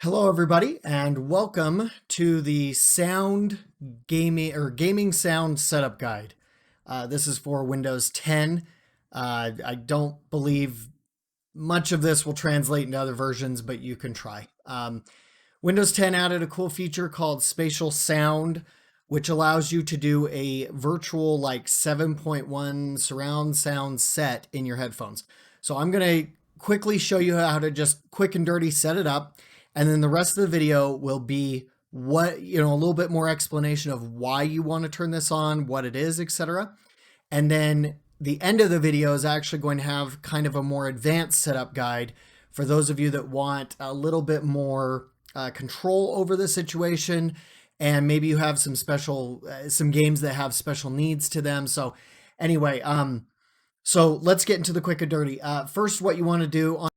Hello, everybody, and welcome to the gaming sound setup guide. This is for Windows 10. I don't believe much of this will translate into other versions, but you can try. Windows 10 added a cool feature called Spatial Sound, which allows you to do a virtual 7.1 surround sound set in your headphones. So I'm going to quickly show you how to just quick and dirty set it up. And then the rest of the video will be a little bit more explanation of why you want to turn this on, what it is, etc. And then the end of the video is actually going to have kind of a more advanced setup guide for those of you that want a little bit more control over the situation. And maybe you have some games that have special needs to them. So anyway, so let's get into the quick and dirty. First, what you want to do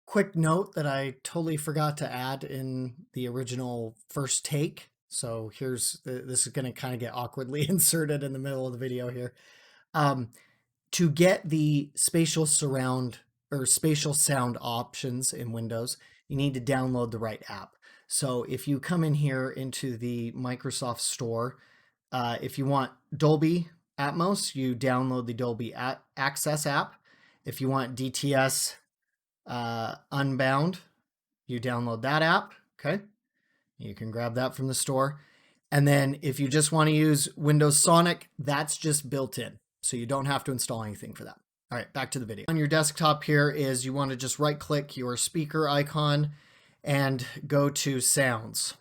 quick note that I totally forgot to add in the original first take. So this is going to kind of get awkwardly inserted in the middle of the video here. To get the spatial surround or spatial sound options in Windows, you need to download the right app. So if you come in here into the Microsoft Store, if you want Dolby Atmos, you download the Dolby Access app. If you want DTS Unbound, you download that app. Okay, you can grab that from the store. And then if you just want to use Windows Sonic, that's just built in, so you don't have to install anything for that. All right, back to the video. On your desktop here is you want to just right click your speaker icon and go to sounds.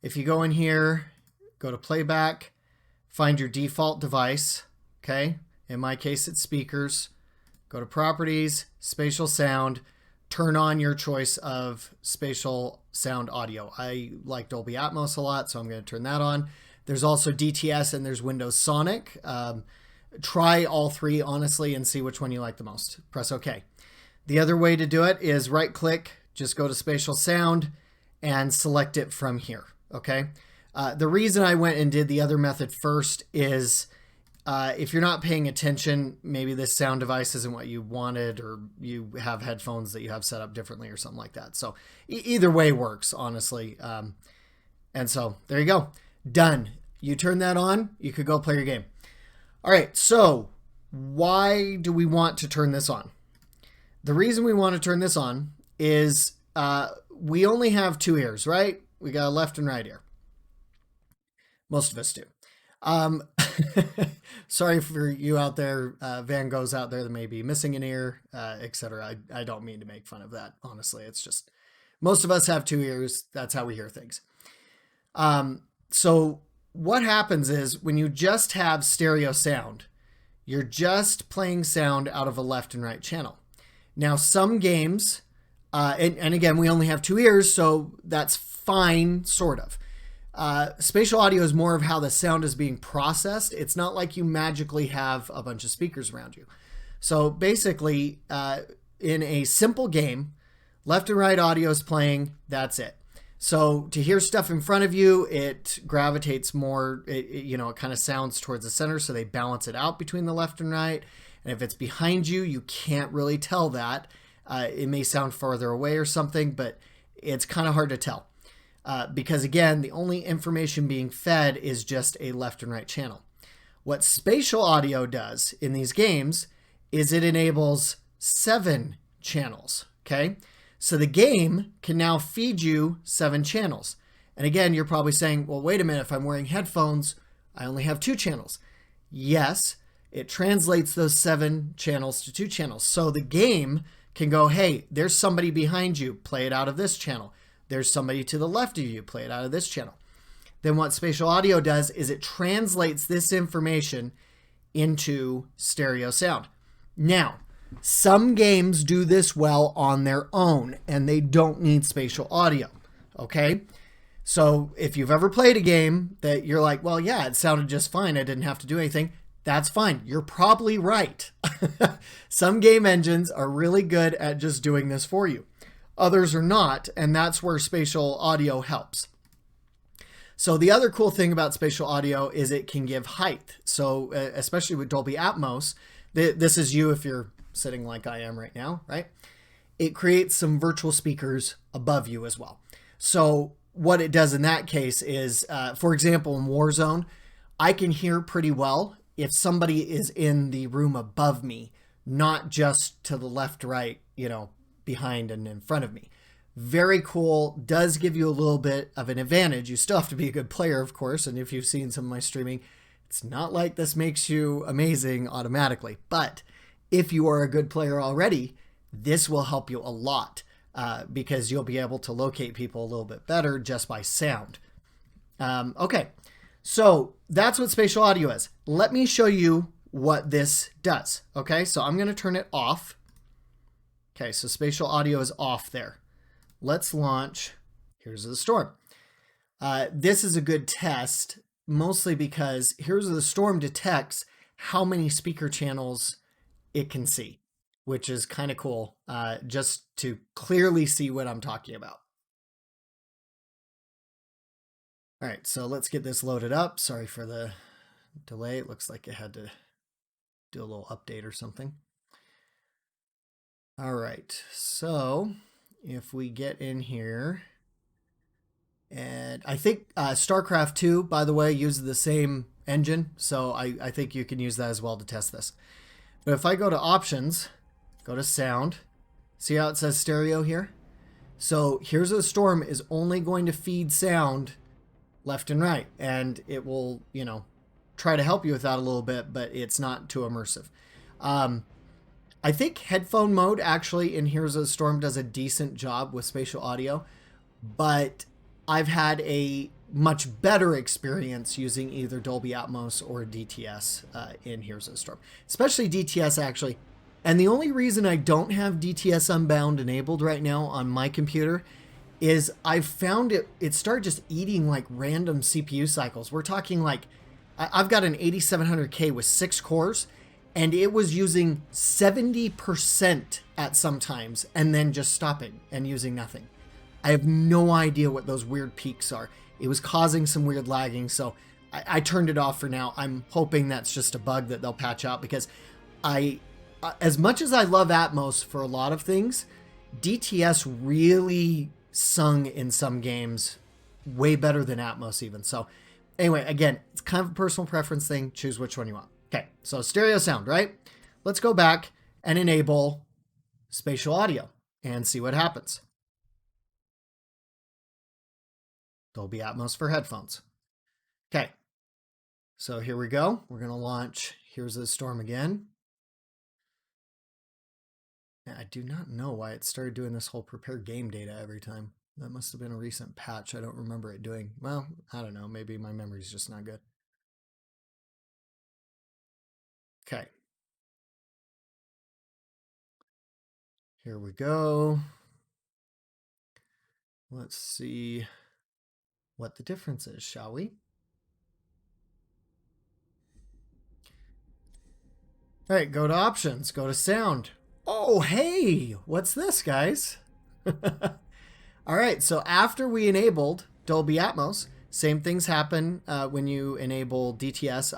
If you go in here, go to playback, find your default device. Okay, in my case it's speakers. Go to Properties, Spatial Sound, turn on your choice of spatial sound audio. I like Dolby Atmos a lot, so I'm going to turn that on. There's also DTS and there's Windows Sonic. Try all three, honestly, and see which one you like the most. Press OK. The other way to do it is right-click, just go to Spatial Sound, and select it from here. Okay. The reason I went and did the other method first is if you're not paying attention, maybe this sound device isn't what you wanted, or you have headphones that you have set up differently or something like that. So either way works, honestly. And so there you go. Done. You turn that on, you could go play your game. All right, so why do we want to turn this on? The reason we want to turn this on is we only have two ears, right? We got a left and right ear. Most of us do. Sorry for you out there, Van Goghs out there that may be missing an ear, etc. I don't mean to make fun of that. Honestly, it's just most of us have two ears. That's how we hear things. So what happens is when you just have stereo sound, you're just playing sound out of a left and right channel. Now, some games, and again, we only have two ears, so that's fine, sort of. Spatial audio is more of how the sound is being processed. It's not like you magically have a bunch of speakers around you. So basically, in a simple game, left and right audio is playing, that's it. So to hear stuff in front of you, it gravitates more, it kind of sounds towards the center, so they balance it out between the left and right. And if it's behind you, you can't really tell that. It may sound farther away or something, but it's kind of hard to tell. Because again, the only information being fed is just a left and right channel. What spatial audio does in these games is it enables 7 channels, okay? So the game can now feed you 7 channels. And again, you're probably saying, well, wait a minute, if I'm wearing headphones, I only have 2 channels. Yes, it translates those 7 channels to 2 channels. So the game can go, hey, there's somebody behind you, play it out of this channel. There's somebody to the left of you, play it out of this channel. Then what spatial audio does is it translates this information into stereo sound. Now, some games do this well on their own, and they don't need spatial audio, okay? So if you've ever played a game that you're like, well, yeah, it sounded just fine, I didn't have to do anything, that's fine. You're probably right. Some game engines are really good at just doing this for you. Others are not, and that's where spatial audio helps. So the other cool thing about spatial audio is it can give height. So especially with Dolby Atmos, this is you if you're sitting like I am right now, right? it creates some virtual speakers above you as well. So what it does in that case is, for example, in Warzone, I can hear pretty well if somebody is in the room above me, not just to the left, right, behind and in front of me. Very cool. Does give you a little bit of an advantage. You still have to be a good player, of course. And if you've seen some of my streaming, it's not like this makes you amazing automatically. But if you are a good player already, this will help you a lot because you'll be able to locate people a little bit better just by sound. Okay, so that's what spatial audio is. Let me show you what this does. Okay, so I'm going to turn it off. Okay, so spatial audio is off there. Let's launch Here's the Storm. This is a good test, mostly because Here's the Storm detects how many speaker channels it can see, which is kind of cool, just to clearly see what I'm talking about. All right, so let's get this loaded up. Sorry for the delay. It looks like it had to do a little update or something. All right, so if we get in here, and I think StarCraft 2, by the way, uses the same engine, so I think you can use that as well to test this. But if I go to Options, go to Sound, see how it says stereo here? So Here's the Storm is only going to feed sound left and right, and it will, try to help you with that a little bit, but it's not too immersive. I think headphone mode actually in Here's the Storm does a decent job with spatial audio, but I've had a much better experience using either Dolby Atmos or DTS in Here's the Storm, especially DTS actually. And the only reason I don't have DTS Unbound enabled right now on my computer is I've found it started just eating like random CPU cycles. We're talking like, I've got an 8700K with 6 cores, and it was using 70% at some times and then just stopping and using nothing. I have no idea what those weird peaks are. It was causing some weird lagging, so I turned it off for now. I'm hoping that's just a bug that they'll patch out, because as much as I love Atmos for a lot of things, DTS really sung in some games way better than Atmos even. So anyway, again, it's kind of a personal preference thing. Choose which one you want. Okay, so stereo sound, right? Let's go back and enable spatial audio and see what happens. Dolby Atmos for headphones. Okay, so here we go. We're going to launch Here's the Storm again. I do not know why it started doing this whole prepare game data every time. That must have been a recent patch. I don't remember it doing. Well, I don't know. Maybe my memory's just not good. Okay. Here we go. Let's see what the difference is, shall we? All right, go to Options, go to Sound. Oh, hey, what's this, guys? All right, so after we enabled Dolby Atmos, same things happen when you enable DTS.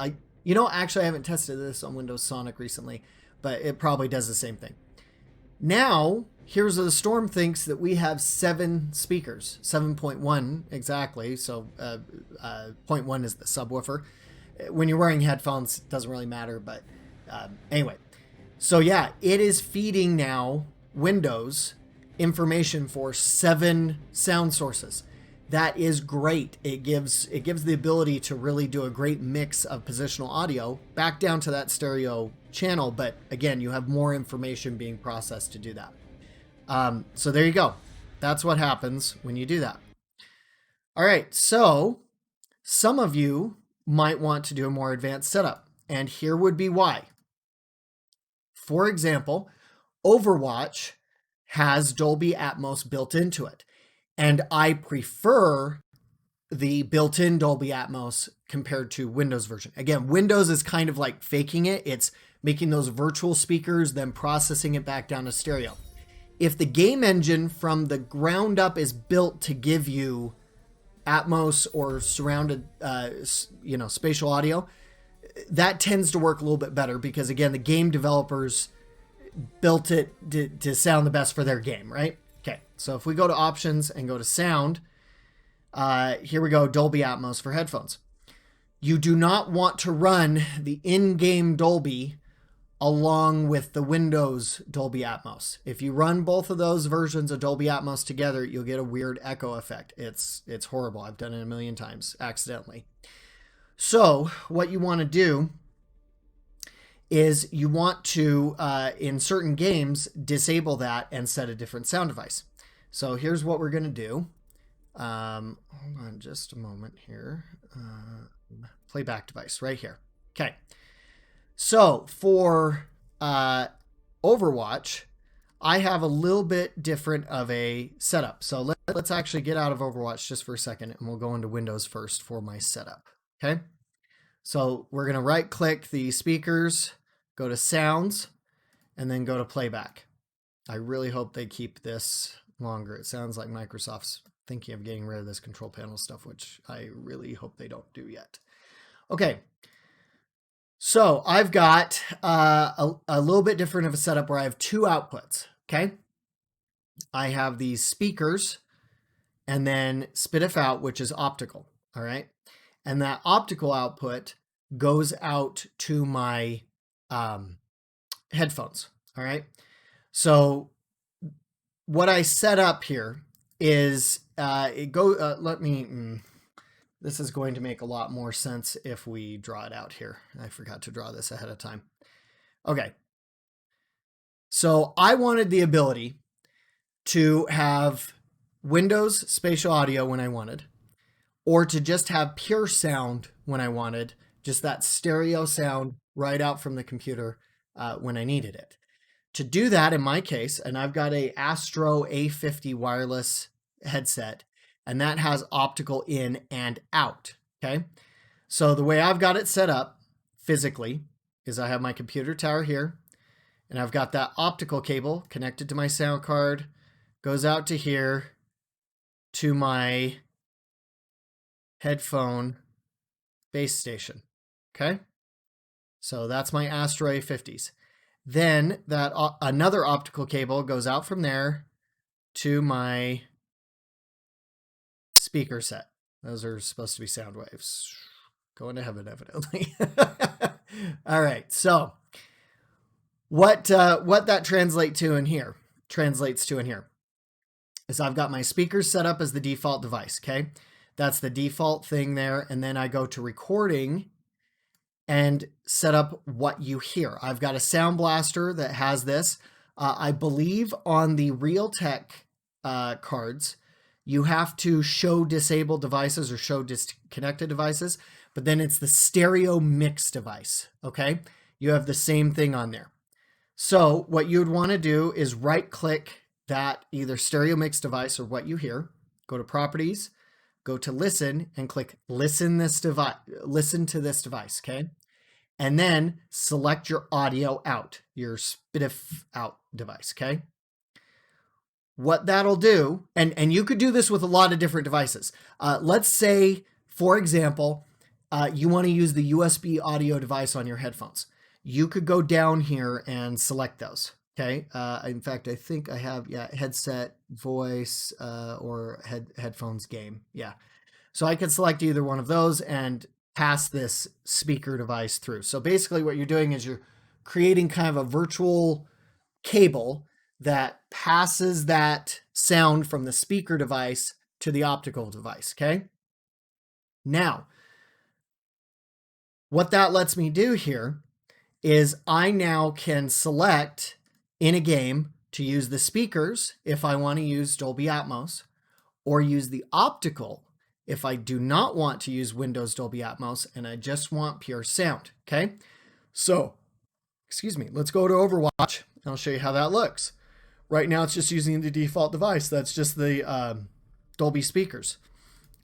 Actually, I haven't tested this on Windows Sonic recently, but it probably does the same thing. Now, Here's the Storm thinks that we have 7 speakers, 7.1 exactly. So 0.1 is the subwoofer. When you're wearing headphones, it doesn't really matter, but anyway. So yeah, it is feeding now Windows information for 7 sound sources. That is great. It gives the ability to really do a great mix of positional audio back down to that stereo channel. But again, you have more information being processed to do that. So there you go. That's what happens when you do that. All right. So some of you might want to do a more advanced setup, and here would be why. For example, Overwatch has Dolby Atmos built into it, and I prefer the built-in Dolby Atmos compared to Windows version. Again, Windows is kind of like faking it. It's making those virtual speakers, then processing it back down to stereo. If the game engine from the ground up is built to give you Atmos or surrounded, spatial audio, that tends to work a little bit better, because again, the game developers, built it to sound the best for their game, right? Okay, so if we go to options and go to sound, here we go, Dolby Atmos for headphones. You do not want to run the in-game Dolby along with the Windows Dolby Atmos. If you run both of those versions of Dolby Atmos together, you'll get a weird echo effect. It's horrible. I've done it a million times accidentally. So what you want to do is you want to, in certain games, disable that and set a different sound device. So here's what we're going to do. Hold on just a moment here. Playback device right here. Okay. So for Overwatch, I have a little bit different of a setup. So let's actually get out of Overwatch just for a second, and we'll go into Windows first for my setup. Okay. So we're going to right click the speakers, go to sounds, and then go to playback. I really hope they keep this longer. It sounds like Microsoft's thinking of getting rid of this control panel stuff, which I really hope they don't do yet. Okay. So I've got a little bit different of a setup where I have two outputs. Okay. I have these speakers and then SPDIF out, which is optical. All right. And that optical output goes out to my headphones. All right. So what I set up here is this is going to make a lot more sense if we draw it out here. I forgot to draw this ahead of time. Okay. So I wanted the ability to have Windows spatial audio when I wanted, or to just have pure sound when I wanted, just that stereo sound right out from the computer when I needed it. To do that, in my case, and I've got a Astro A50 wireless headset, and that has optical in and out, okay? So the way I've got it set up physically is I have my computer tower here, and I've got that optical cable connected to my sound card, goes out to here, to my headphone base station, okay? So that's my Astro A50s. Then that another optical cable goes out from there to my speaker set. Those are supposed to be sound waves. Going to heaven, evidently. All right. So what that translates to in here is I've got my speakers set up as the default device. Okay. That's the default thing there. And then I go to recording and set up what you hear. I've got a sound blaster that has this. I believe on the Realtek cards, you have to show disabled devices or show disconnected devices, but then it's the stereo mix device, okay? You have the same thing on there. So what you would want to do is right click that either stereo mix device or what you hear, go to properties, go to listen and click listen to this device, okay? And then select your audio out, your SPDIF out device, okay? What that'll do, and you could do this with a lot of different devices. Let's say, for example, you want to use the USB audio device on your headphones. You could go down here and select those, okay? In fact, I think I have, headset, voice, or headphones game, yeah. So I could select either one of those and pass this speaker device through. So basically what you're doing is you're creating kind of a virtual cable that passes that sound from the speaker device to the optical device, okay? Now, what that lets me do here is I now can select in a game to use the speakers if I want to use Dolby Atmos, or use the optical if I do not want to use Windows Dolby Atmos and I just want pure sound, okay? So, excuse me, let's go to Overwatch and I'll show you how that looks. Right now it's just using the default device. That's just the Dolby speakers.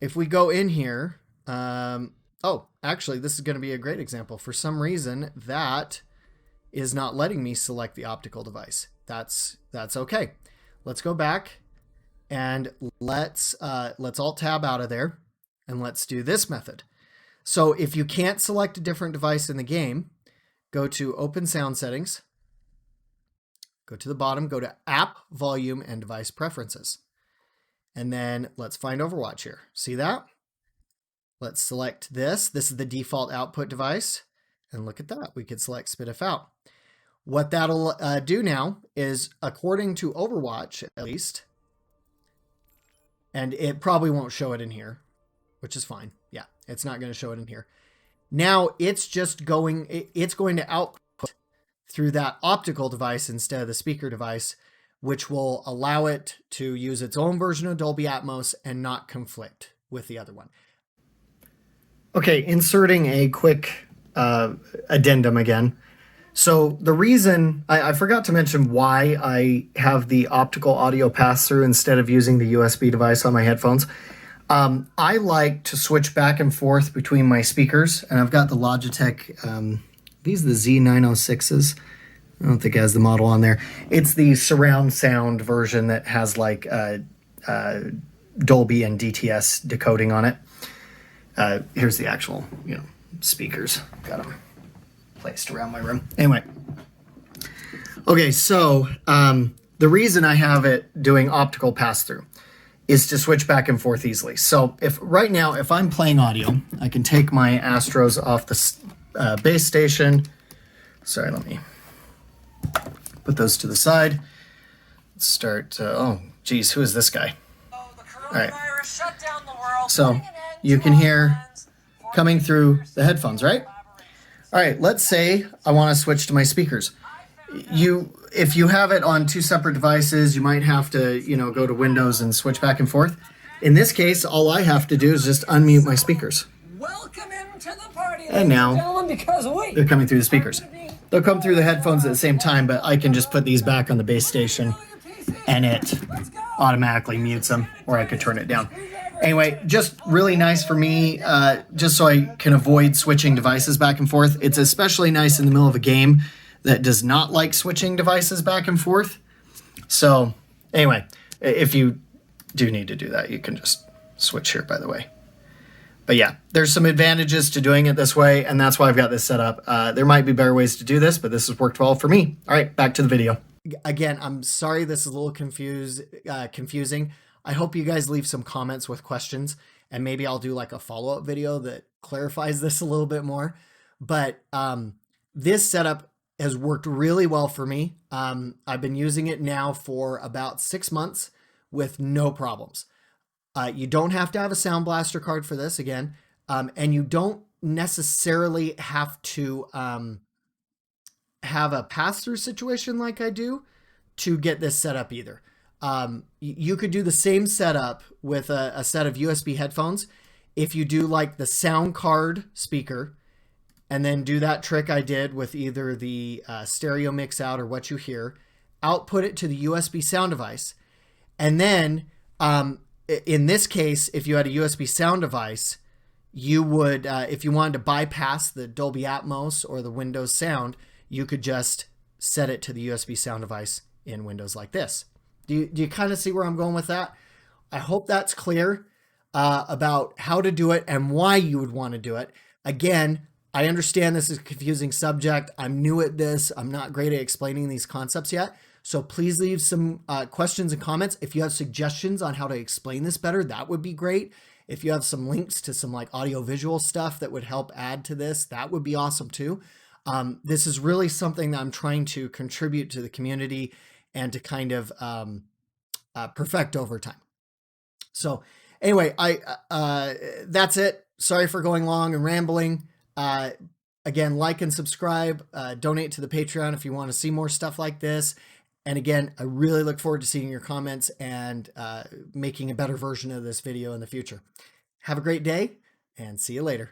If we go in here, oh, actually this is going to be a great example. For some reason that is not letting me select the optical device. That's okay. Let's go back and let's Alt Tab out of there and let's do this method. So if you can't select a different device in the game, go to Open Sound Settings, go to the bottom, go to App, Volume, and Device Preferences. And then let's find Overwatch here. See that? Let's select this. This is the default output device. And look at that. We could select Spit Out. What that'll do now is, according to Overwatch at least, and it probably won't show it in here, which is fine. Yeah, it's not going to show it in here. Now it's going to output through that optical device instead of the speaker device, which will allow it to use its own version of Dolby Atmos and not conflict with the other one. Okay, inserting a quick addendum again. So the reason, I forgot to mention why I have the optical audio pass-through instead of using the USB device on my headphones. I like to switch back and forth between my speakers, and I've got the Logitech, these are the Z906s. I don't think it has the model on there. It's the surround sound version that has like Dolby and DTS decoding on it. Here's the actual, speakers. Got them placed around my room. Anyway. Okay, so the reason I have it doing optical pass-through is to switch back and forth easily. So right now, if I'm playing audio, I can take my Astros off the base station. Sorry, let me put those to the side. Let's start. Oh, geez, who is this guy? All right. So you can hear coming through the headphones, right? All right, let's say I want to switch to my speakers. If you have it on two separate devices, you might have to, go to Windows and switch back and forth. In this case, all I have to do is just unmute my speakers. Welcome into the party, and now they're coming through the speakers. They'll come through the headphones at the same time, but I can just put these back on the base station and it automatically mutes them, or I could turn it down. Anyway, just really nice for me, just so I can avoid switching devices back and forth. It's especially nice in the middle of a game that does not like switching devices back and forth. So anyway, if you do need to do that, you can just switch here, by the way. But yeah, there's some advantages to doing it this way, and that's why I've got this set up. There might be better ways to do this, but this has worked well for me. All right, back to the video. Again, I'm sorry this is a little confusing. I hope you guys leave some comments with questions, and maybe I'll do like a follow-up video that clarifies this a little bit more. But this setup has worked really well for me. I've been using it now for about 6 months with no problems. You don't have to have a Sound Blaster card for this, again, and you don't necessarily have to have a pass-through situation like I do to get this set up either. You could do the same setup with a set of USB headphones if you do like the sound card speaker, and then do that trick I did with either the stereo mix out or what you hear, output it to the USB sound device. And then in this case, if you had a USB sound device, you would, if you wanted to bypass the Dolby Atmos or the Windows sound, you could just set it to the USB sound device in Windows like this. Do you kind of see where I'm going with that? I hope that's clear about how to do it and why you would want to do it. Again, I understand this is a confusing subject. I'm new at this. I'm not great at explaining these concepts yet. So please leave some questions and comments. If you have suggestions on how to explain this better, that would be great. If you have some links to some like audio visual stuff that would help add to this, that would be awesome too. This is really something that I'm trying to contribute to the community and to kind of perfect over time. So anyway, that's it. Sorry for going long and rambling. Again, like and subscribe, donate to the Patreon if you want to see more stuff like this. And again, I really look forward to seeing your comments and making a better version of this video in the future. Have a great day and see you later.